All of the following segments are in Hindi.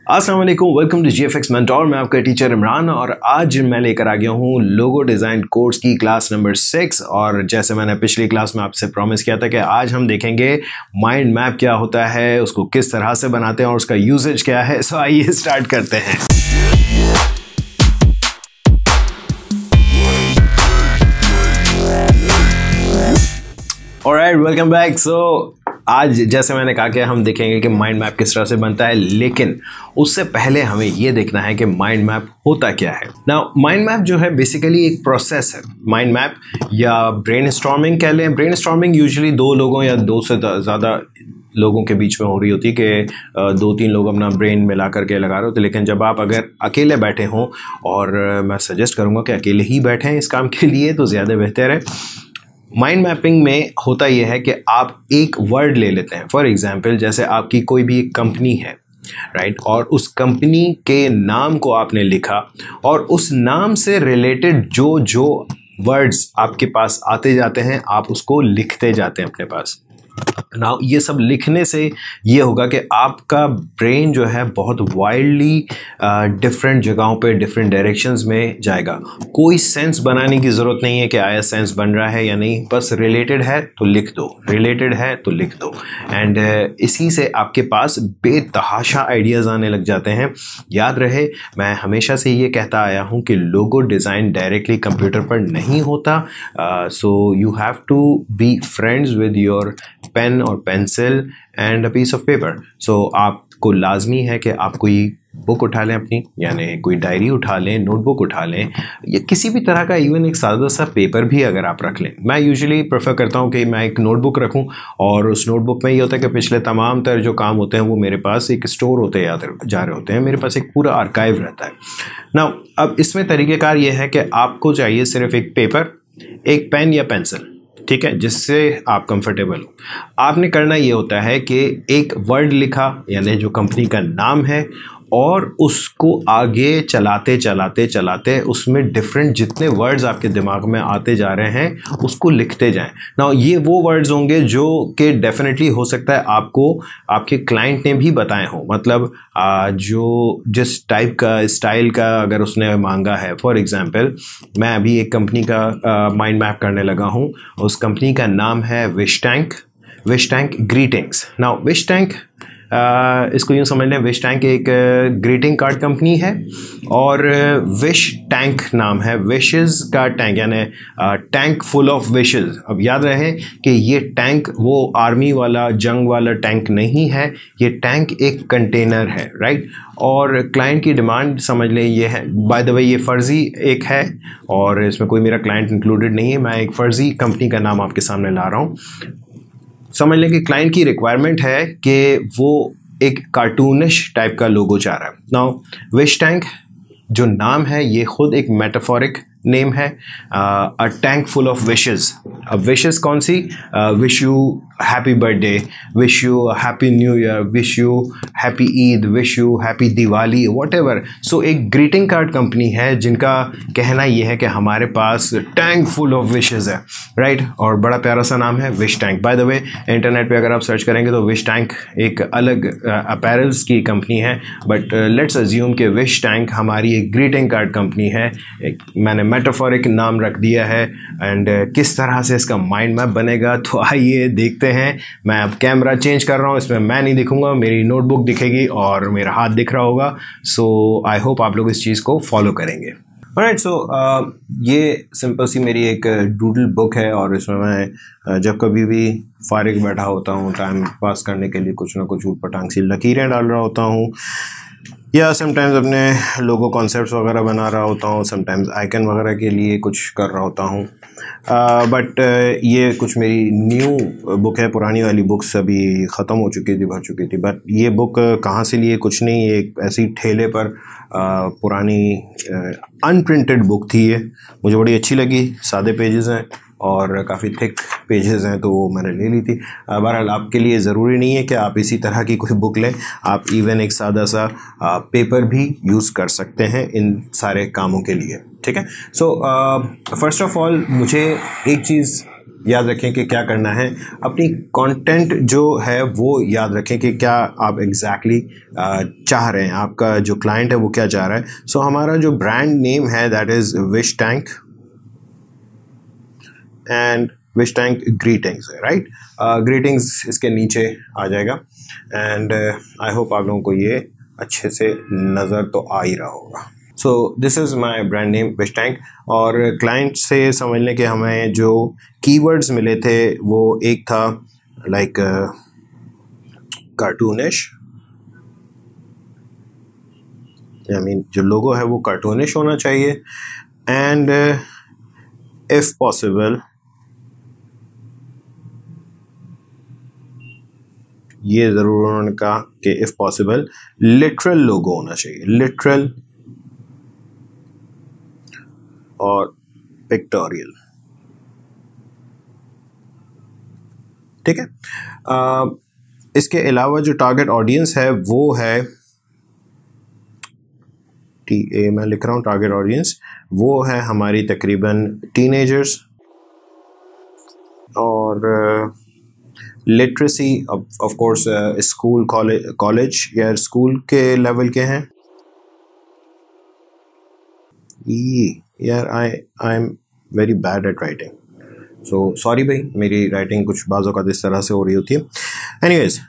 अस्सलाम वालेकुम, वेलकम टू जीएफएक्स मेंटोर। मैं आपका टीचर इमरान और आज मैं लेकर आ गया हूँ लोगो डिज़ाइन कोर्स की क्लास नंबर 6। और जैसे मैंने पिछली क्लास में आपसे प्रॉमिस किया था कि आज हम देखेंगे माइंड मैप क्या होता है, उसको किस तरह से बनाते हैं और उसका यूजेज क्या है। सो आइए स्टार्ट करते हैं। Alright, welcome back. सो आज जैसे मैंने कहा कि हम देखेंगे कि माइंड मैप किस तरह से बनता है, लेकिन उससे पहले हमें ये देखना है कि माइंड मैप होता क्या है। नाउ माइंड मैप जो है बेसिकली एक प्रोसेस है। माइंड मैप या ब्रेनस्टॉर्मिंग कह लें। ब्रेनस्टॉर्मिंग यूजुअली दो लोगों या दो से ज़्यादा लोगों के बीच में हो रही होती है कि दो तीन लोग अपना ब्रेन मिला करके लगा रहे होते। लेकिन जब आप अगर अकेले बैठे हों, और मैं सजेस्ट करूँगा कि अकेले ही बैठें इस काम के लिए, तो ज़्यादा बेहतर है। माइंड मैपिंग में होता यह है कि आप एक वर्ड ले लेते हैं। फॉर एग्जांपल, जैसे आपकी कोई भी एक कंपनी है, राइट, और उस कंपनी के नाम को आपने लिखा और उस नाम से रिलेटेड जो जो वर्ड्स आपके पास आते जाते हैं आप उसको लिखते जाते हैं अपने पास। नाउ ये सब लिखने से ये होगा कि आपका ब्रेन जो है बहुत वाइल्डली डिफरेंट जगहों पे डिफरेंट डायरेक्शंस में जाएगा। कोई सेंस बनाने की ज़रूरत नहीं है कि आया सेंस बन रहा है या नहीं, बस रिलेटेड है तो लिख दो, रिलेटेड है तो लिख दो। एंड इसी से आपके पास बेतहाशा आइडियाज़ आने लग जाते हैं। याद रहे, मैं हमेशा से ये कहता आया हूँ कि लोगो डिज़ाइन डायरेक्टली कंप्यूटर पर नहीं होता। So you have to be friends with your pen और pencil and a piece of paper. So आपको लाजमी है कि आप कोई बुक उठा लें अपनी, यानी कोई डायरी उठा लें, नोटबुक उठा लें, या किसी भी तरह का इवन एक सादा सा पेपर भी अगर आप रख लें। मैं यूजुअली प्रेफर करता हूं कि मैं एक नोटबुक रखूं और उस नोटबुक में ये होता है कि पिछले तमाम तरह जो काम होते हैं वो मेरे पास एक स्टोर होते जा रहे होते हैं। मेरे पास एक पूरा आर्काइव रहता है। नाउ अब इसमें तरीक़ेकार ये है कि आपको चाहिए सिर्फ एक पेपर, एक पेन या पेंसिल, ठीक है, जिससे आप कंफर्टेबल हो। आपने करना ये होता है कि एक वर्ड लिखा, यानी जो कंपनी का नाम है, और उसको आगे चलाते चलाते चलाते उसमें डिफरेंट जितने वर्ड्स आपके दिमाग में आते जा रहे हैं उसको लिखते जाएं। नाउ ये वो वर्ड्स होंगे जो कि डेफिनेटली हो सकता है आपको आपके क्लाइंट ने भी बताए हों, मतलब जो जिस टाइप का स्टाइल का अगर उसने मांगा है। फॉर एग्जांपल, मैं अभी एक कंपनी का माइंड मैप करने लगा हूं। उस कंपनी का नाम है wish tank greetings. Now wish tank, इसको यूँ समझ लें, विश टैंक एक ग्रीटिंग कार्ड कंपनी है और विश टैंक नाम है, विशेस का टैंक, यानी टैंक फुल ऑफ विशेस। अब याद रहे कि ये टैंक वो आर्मी वाला जंग वाला टैंक नहीं है, ये टैंक एक कंटेनर है, राइट। और क्लाइंट की डिमांड समझ लें ये है, बाय द वे ये फ़र्ज़ी एक है और इसमें कोई मेरा क्लाइंट इंक्लूडेड नहीं है, मैं एक फ़र्ज़ी कंपनी का नाम आपके सामने ला रहा हूँ। समझ लें कि क्लाइंट की रिक्वायरमेंट है कि वो एक कार्टूनिश टाइप का लोगो चाह रहा है। नाउ विश टैंक जो नाम है ये खुद एक मेटाफोरिक नेम है, a tank full of wishes. अब विशेस कौन सी? Wish you happy birthday, wish you happy new year, wish you happy Eid, wish you happy Diwali, whatever. So एक ग्रीटिंग कार्ड कंपनी है जिनका कहना ये है कि हमारे पास टैंक फुल ऑफ विशेस है, राइट। और बड़ा प्यारा सा नाम है wish tank. By the way internet पे अगर आप सर्च करेंगे तो विश टैंक एक अलग अपैरल्स की कंपनी है, बट लेट्स अज्यूम कि विश टैंक हमारी एक ग्रीटिंग कार्ड कंपनी है। मैंने मेटाफोरिक नाम रख दिया है। एंड किस तरह से इसका माइंड मैप बनेगा, तो आइए देखते हैं। मैं अब कैमरा चेंज कर रहा हूँ, इसमें मैं नहीं दिखूंगा, मेरी नोटबुक दिखेगी और मेरा हाथ दिख रहा होगा। सो आई होप आप लोग इस चीज़ को फॉलो करेंगे। ऑलराइट, सो ये सिंपल सी मेरी एक डूडल बुक है और इसमें मैं जब कभी भी फारिग बैठा होता हूँ टाइम पास करने के लिए कुछ ना कुछ ऊटपटांग सी लकीरें डाल रहा होता हूँ, या समटाइम्स अपने लोगो कॉन्सेप्ट्स वगैरह बना रहा होता हूँ, समटाइम्स आइकन वगैरह के लिए कुछ कर रहा होता हूँ। बट ये कुछ मेरी न्यू बुक है, पुरानी वाली बुक्स अभी ख़त्म हो चुकी थी, भर चुकी थी। बट ये बुक कहाँ से लिए कुछ नहीं, एक ऐसी ठेले पर पुरानी अनप्रिंटेड बुक थी। ये मुझे बड़ी अच्छी लगी, सादे पेजेस हैं और काफ़ी थिक पेजेस हैं, तो वो मैंने ले ली थी। बहरहाल आपके लिए ज़रूरी नहीं है कि आप इसी तरह की कोई बुक लें, आप इवन एक सादा सा पेपर भी यूज़ कर सकते हैं इन सारे कामों के लिए, ठीक है। सो फर्स्ट ऑफ ऑल मुझे एक चीज़ याद रखें कि क्या करना है, अपनी कंटेंट जो है वो याद रखें कि क्या आप एग्जैक्टली चाह रहे हैं, आपका जो क्लाइंट है वो क्या चाह रहा है। सो हमारा जो ब्रांड नेम है that is wish tank and wish tank greetings है, राइट। ग्रीटिंग्स इसके नीचे आ जाएगा एंड आई होप आप लोगों को ये अच्छे से नज़र तो आ ही रहा होगा। So this is my brand name wish tank. और क्लाइंट से समझने के हमें जो कीवर्ड्स मिले थे वो एक था लाइक कार्टूनिश, आई मीन जो लोगो है वो कार्टूनिश होना चाहिए एंड इफ पॉसिबल ये ज़रूर उन्होंने कहा कि इफ पॉसिबल लिटरल लोगो होना चाहिए, लिटरल और पिक्टोरियल, ठीक है। इसके अलावा जो टारगेट ऑडियंस है वो है TA, मैं लिख रहा हूँ टारगेट ऑडियंस, वो है हमारी तकरीबन टीनेजर्स और literacy of course school college या स्कूल के लेवल के हैं। यार I am very bad at writing, so sorry भाई, मेरी राइटिंग कुछ बाज़ों का इस तरह से हो रही होती है। एनीवेज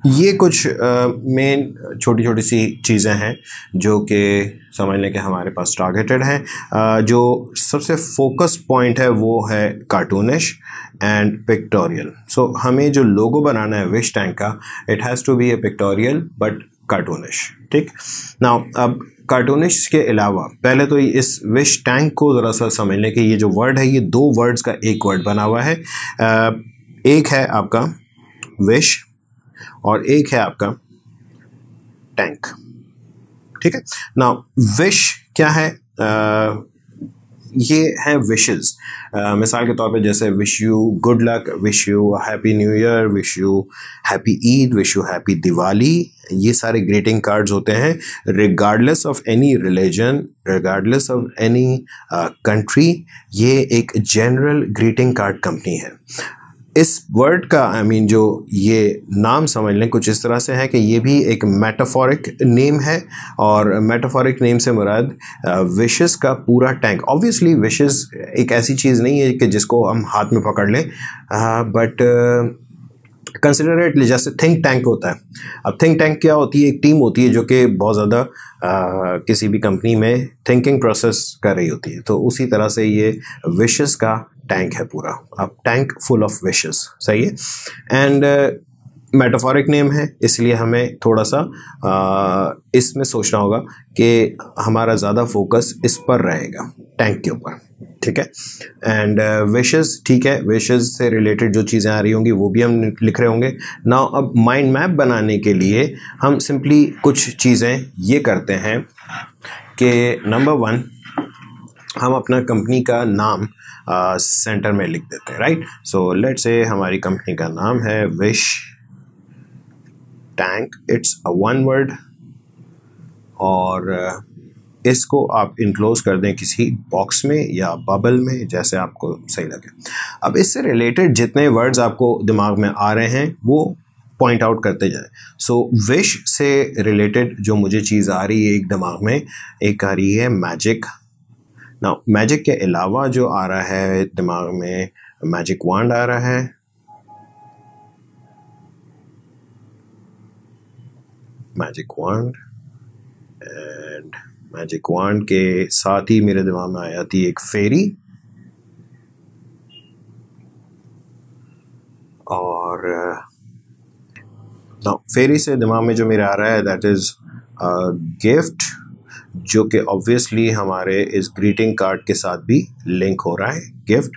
ये कुछ मेन छोटी छोटी सी चीज़ें हैं जो कि समझ लें कि हमारे पास टारगेटेड हैं। जो सबसे फोकस पॉइंट है वो है कार्टूनिश एंड पिक्टोरियल। सो हमें जो लोगो बनाना है विश टैंक का, it has to be a pictorial but cartoonish, ठीक। नाउ अब कार्टूनिश के अलावा पहले तो इस विश टैंक को ज़रा सा समझ लें कि ये जो वर्ड है ये दो वर्ड्स का एक वर्ड बना हुआ है। एक है आपका विश और एक है आपका टैंक, ठीक है। नाउ विश क्या है? ये है विशेस। मिसाल के तौर पे जैसे wish you good luck, wish you happy new year, wish you happy Eid, wish you happy Diwali, ये सारे ग्रीटिंग कार्ड्स होते हैं regardless of any religion, regardless of any country. ये एक जनरल ग्रीटिंग कार्ड कंपनी है। इस वर्ड का आई मीन जो ये नाम समझ लें कुछ इस तरह से है कि ये भी एक मेटाफोरिक नेम है और मेटाफोरिक नेम से मुराद विशेस का पूरा टैंक। ऑब्वियसली विशेस एक ऐसी चीज़ नहीं है कि जिसको हम हाथ में पकड़ लें, बट कंसिडर इट जैसे थिंक टैंक होता है। अब थिंक टैंक क्या होती है? एक टीम होती है जो कि बहुत ज़्यादा किसी भी कंपनी में थिंकिंग प्रोसेस कर रही होती है, तो उसी तरह से ये विशेस का टैंक है पूरा। अब टैंक फुल ऑफ विशेस, सही है। एंड मेटाफोरिक नेम है इसलिए हमें थोड़ा सा इसमें सोचना होगा कि हमारा ज़्यादा फोकस इस पर रहेगा, टैंक के ऊपर, ठीक है। एंड विशेस, ठीक है, विशेस से रिलेटेड जो चीज़ें आ रही होंगी वो भी हम लिख रहे होंगे। नाउ अब माइंड मैप बनाने के लिए हम सिंपली कुछ चीज़ें ये करते हैं कि नंबर 1 हम अपना कंपनी का नाम सेंटर में लिख देते हैं, राइट। सो लेट्स से हमारी कंपनी का नाम है wish tank, it's a one word, और इसको आप इनक्लोज कर दें किसी बॉक्स में या बबल में, जैसे आपको सही लगे। अब इससे रिलेटेड जितने वर्ड्स आपको दिमाग में आ रहे हैं वो पॉइंट आउट करते जाएं। सो विश से रिलेटेड जो मुझे चीज़ आ रही है एक दिमाग में, एक आ रही है मैजिक। नाउ मैजिक के अलावा जो आ रहा है दिमाग में, मैजिक वांड आ रहा है, मैजिक वांड, एंड मैजिक वांड के साथ ही मेरे दिमाग में आ जाती है एक फेरी, और नाउ फेरी से दिमाग में जो मेरा आ रहा है दैट इज़ गिफ्ट, जो कि ऑब्वियसली हमारे इस ग्रीटिंग कार्ड के साथ भी लिंक हो रहा है, गिफ्ट।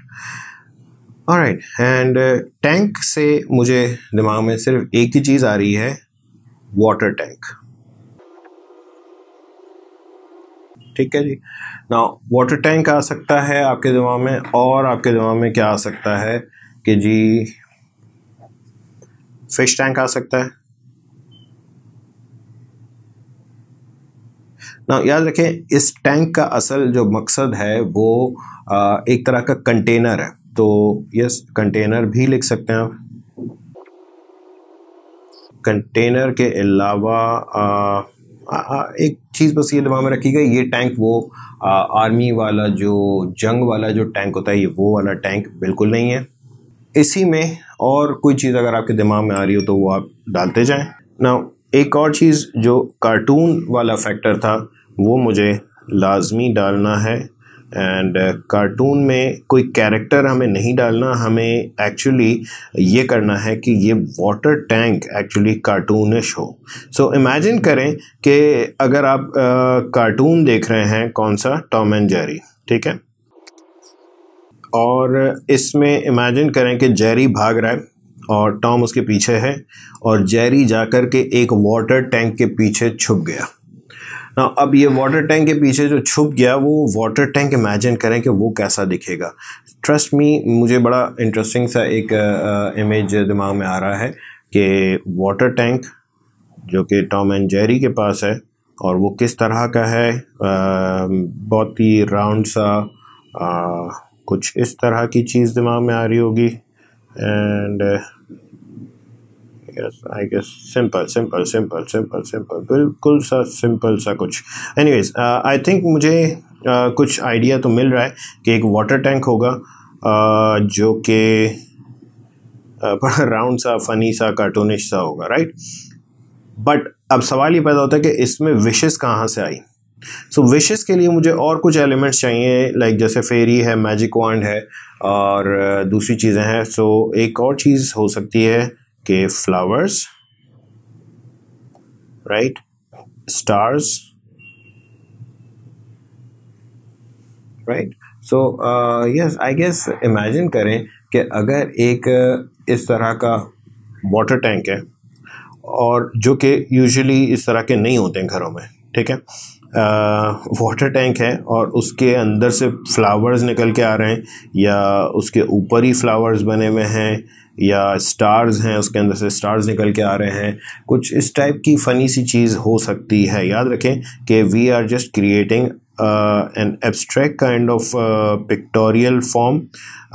ऑलराइट, एंड टैंक से मुझे दिमाग में सिर्फ एक ही चीज़ आ रही है, वाटर टैंक, ठीक है जी। नाउ वाटर टैंक आ सकता है आपके दिमाग में, और आपके दिमाग में क्या आ सकता है कि जी फिश टैंक आ सकता है। ना याद रखें इस टैंक का असल जो मकसद है वो एक तरह का कंटेनर है, तो यस, कंटेनर भी लिख सकते हैं आप। कंटेनर के अलावा एक चीज़ बस ये दिमाग में रखिएगा, ये टैंक वो आर्मी वाला जो जंग वाला जो टैंक होता है, ये वो वाला टैंक बिल्कुल नहीं है। इसी में और कोई चीज़ अगर आपके दिमाग में आ रही हो तो वो आप डालते जाएं। नाउ एक और चीज़ जो कार्टून वाला फैक्टर था वो मुझे लाजमी डालना है। एंड कार्टून में कोई कैरेक्टर हमें नहीं डालना, हमें एक्चुअली ये करना है कि ये वाटर टैंक एक्चुअली कार्टूनिश हो। सो इमेजिन करें कि अगर आप कार्टून देख रहे हैं, कौन सा, टॉम एंड जेरी, ठीक है, और इसमें इमेजिन करें कि जेरी भाग रहा है और टॉम उसके पीछे है और जेरी जाकर के एक वाटर टैंक के पीछे छुप गया। ना अब ये वाटर टैंक के पीछे जो छुप गया, वो वाटर टैंक इमेजिन करें कि वो कैसा दिखेगा। ट्रस्ट मी, मुझे बड़ा इंटरेस्टिंग सा एक इमेज दिमाग में आ रहा है कि वाटर टैंक जो कि टॉम एंड जेरी के पास है और वो किस तरह का है। बहुत ही राउंड सा कुछ इस तरह की चीज़ दिमाग में आ रही होगी। And yes, I guess simple, बिल्कुल सा सिंपल सा कुछ। एनीवेज, आई थिंक मुझे कुछ आइडिया तो मिल रहा है कि एक वाटर टैंक होगा जो कि बड़ा राउंड सा, फनी सा, कार्टूनिश सा होगा, राइट। बट अब सवाल ये पैदा होता है कि इसमें विशेस कहाँ से आई। सो विशेस के लिए मुझे और कुछ एलिमेंट्स चाहिए, लाइक जैसे फेरी है, मैजिक वांड है और दूसरी चीज़ें हैं। सो एक और चीज़ हो सकती है कि flowers, right, stars, right. So yes, I guess imagine करें कि अगर एक इस तरह का वाटर टैंक है और जो कि यूजुअली इस तरह के नहीं होते हैं घरों में, ठीक है, वाटर टैंक है और उसके अंदर से फ्लावर्स निकल के आ रहे हैं या उसके ऊपर ही फ्लावर्स बने हुए हैं या स्टार्स हैं, उसके अंदर से स्टार्स निकल के आ रहे हैं, कुछ इस टाइप की फ़नी सी चीज़ हो सकती है। याद रखें कि we are just creating an abstract kind of pictorial form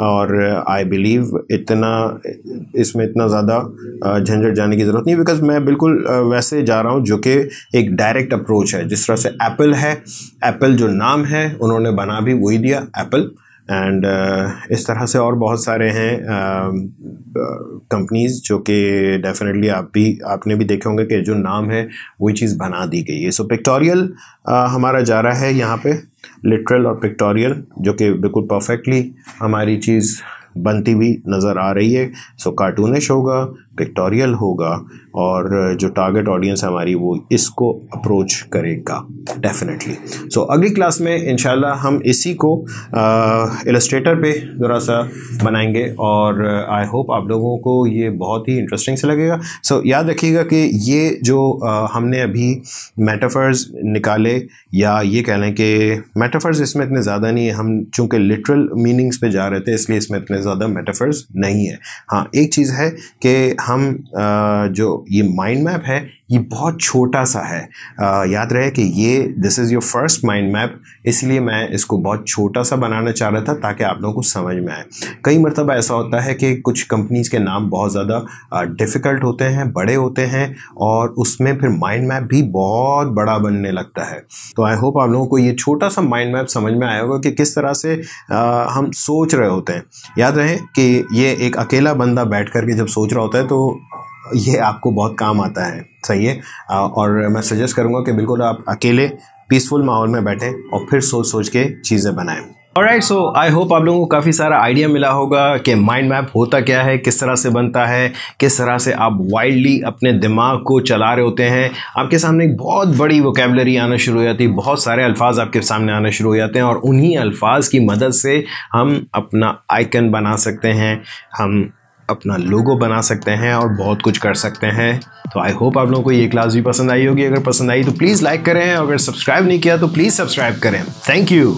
और आई बिलीव इसमें इतना ज़्यादा झंझट जाने की ज़रूरत नहीं, बिकॉज मैं बिल्कुल वैसे जा रहा हूँ जो कि एक डायरेक्ट अप्रोच है। जिस तरह से एप्पल है, एप्पल जो नाम है उन्होंने बना भी वही दिया, एप्पल। एंड इस तरह से और बहुत सारे हैं कंपनीज जो कि डेफिनेटली आपने भी देखे होंगे कि जो नाम है वही चीज़ बना दी गई है। सो पिक्टोरियल हमारा जा रहा है यहाँ पे, लिटरल और पिक्टोरियल, जो कि बिल्कुल परफेक्टली हमारी चीज़ बनती हुई नज़र आ रही है। सो कार्टूनिश होगा, पिक्टोरियल होगा और जो टारगेट ऑडियंस है हमारी वो इसको अप्रोच करेगा डेफिनेटली। सो अगली क्लास में इंशाल्लाह हम इसी को इलस्ट्रेटर पे ज़रा सा बनाएंगे और आई होप आप लोगों को ये बहुत ही इंटरेस्टिंग से लगेगा। सो याद रखिएगा कि ये जो हमने अभी मेटाफर्स निकाले, या ये कह लें कि मेटाफर्स इसमें इतने ज़्यादा नहीं है, हम चूँकि लिटरल मीनिंग्स पे जा रहे थे इसलिए इसमें इतने ज़्यादा मेटाफर्स नहीं है। हाँ, एक चीज़ है कि हम जो ये माइंड मैप है ये बहुत छोटा सा है। याद रहे कि ये this is your first mind map, इसलिए मैं इसको बहुत छोटा सा बनाना चाह रहा था ताकि आप लोगों को समझ में आए। कई मरतबा ऐसा होता है कि कुछ कंपनीज़ के नाम बहुत ज़्यादा डिफ़िकल्ट होते हैं, बड़े होते हैं और उसमें फिर माइंड मैप भी बहुत बड़ा बनने लगता है। तो आई होप आप लोगों को ये छोटा सा माइंड मैप समझ में आया होगा कि किस तरह से हम सोच रहे होते हैं। याद रहे कि ये एक अकेला बंदा बैठ कर के जब सोच रहा होता है तो ये आपको बहुत काम आता है, सही है। और मैं सजेस्ट करूँगा कि बिल्कुल आप अकेले पीसफुल माहौल में बैठें और फिर सोच के चीज़ें बनाएं। ऑलराइट, सो आई होप आप लोगों को काफ़ी सारा आइडिया मिला होगा कि माइंड मैप होता क्या है, किस तरह से बनता है, किस तरह से आप वाइल्डली अपने दिमाग को चला रहे होते हैं। आपके सामने एक बहुत बड़ी वोकेबलरी आना शुरू हो जाती है, बहुत सारे अल्फाज आपके सामने आना शुरू हो जाते हैं और उन्हीं अल्फाज की मदद से हम अपना आइकन बना सकते हैं, हम अपना लोगो बना सकते हैं और बहुत कुछ कर सकते हैं। तो आई होप आप लोगों को ये क्लास भी पसंद आई होगी। अगर पसंद आई तो प्लीज़ लाइक करें और अगर सब्सक्राइब नहीं किया तो प्लीज़ सब्सक्राइब करें। Thank you.